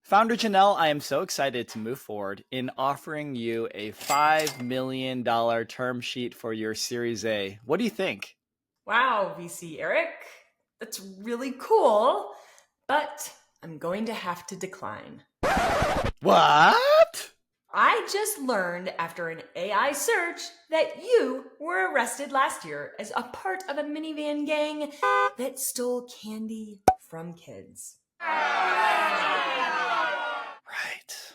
Founder Janel, I am so excited to move forward in offering you a $5 million term sheet for your Series A. What do you think? Wow, VC Eric, that's really cool, but I'm going to have to decline. What? I just learned after an AI search that you were arrested last year as a part of a minivan gang that stole candy from kids. Right.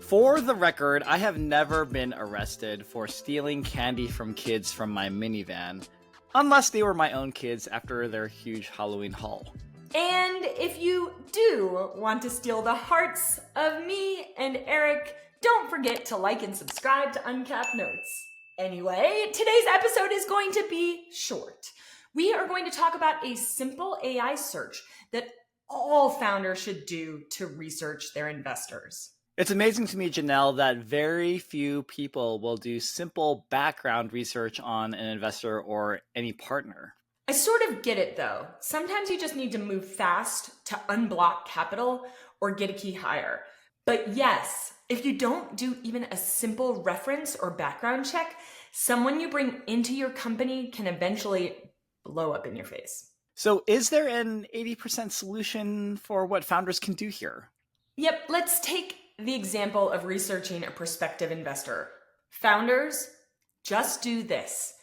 For the record, I have never been arrested for stealing candy from kids from my minivan, unless they were my own kids after their huge Halloween haul. And if you do want to steal the hearts of me and Eric, don't forget to like and subscribe to Uncapped Notes. Anyway, today's episode is going to be short. We are going to talk about a simple AI search that all founders should do to research their investors. It's amazing to me, Janelle, that very few people will do simple background research on an investor or any partner. I sort of get it though. Sometimes you just need to move fast to unblock capital or get a key hire. But yes, if you don't do even a simple reference or background check, someone you bring into your company can eventually blow up in your face. So is there an 80% solution for what founders can do here? Yep, let's take the example of researching a prospective investor. Founders, just do this.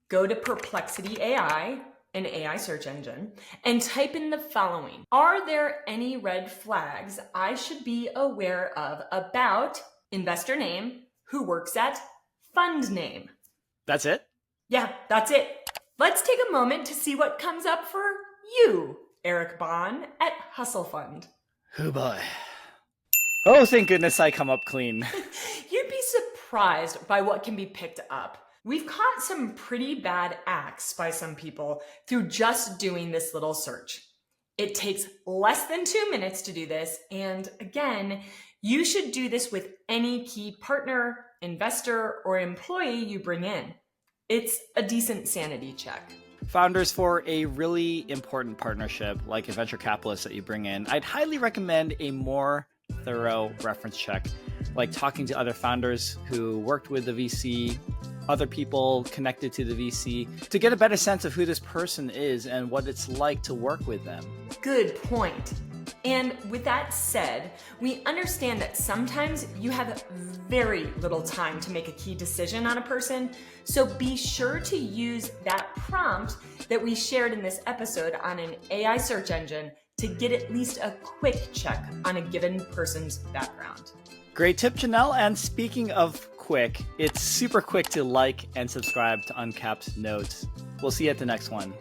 Go to Perplexity AI, an AI search engine, and type in the following. Are there any red flags I should be aware of about investor name, who works at, fund name? That's it? Yeah, that's it. Let's take a moment to see what comes up for you, Eric Bond at Hustle Fund. Oh boy. Oh, thank goodness I come up clean. You'd be surprised by what can be picked up. We've caught some pretty bad acts by some people through just doing this little search. It takes less than 2 minutes to do this, and again, you should do this with any key partner, investor, or employee you bring in. It's a decent sanity check. Founders, for a really important partnership like a venture capitalist that you bring in, I'd highly recommend a more thorough reference check, like talking to other founders who worked with the VC, other people connected to the VC, to get a better sense of who this person is and what it's like to work with them. Good point. And with that said, we understand that sometimes you have very little time to make a key decision on a person, so be sure to use that prompt that we shared in this episode on an AI search engine to get at least a quick check on a given person's background. Great tip, Janelle. And speaking of quick, it's super quick to like and subscribe to Uncapped Notes. We'll see you at the next one.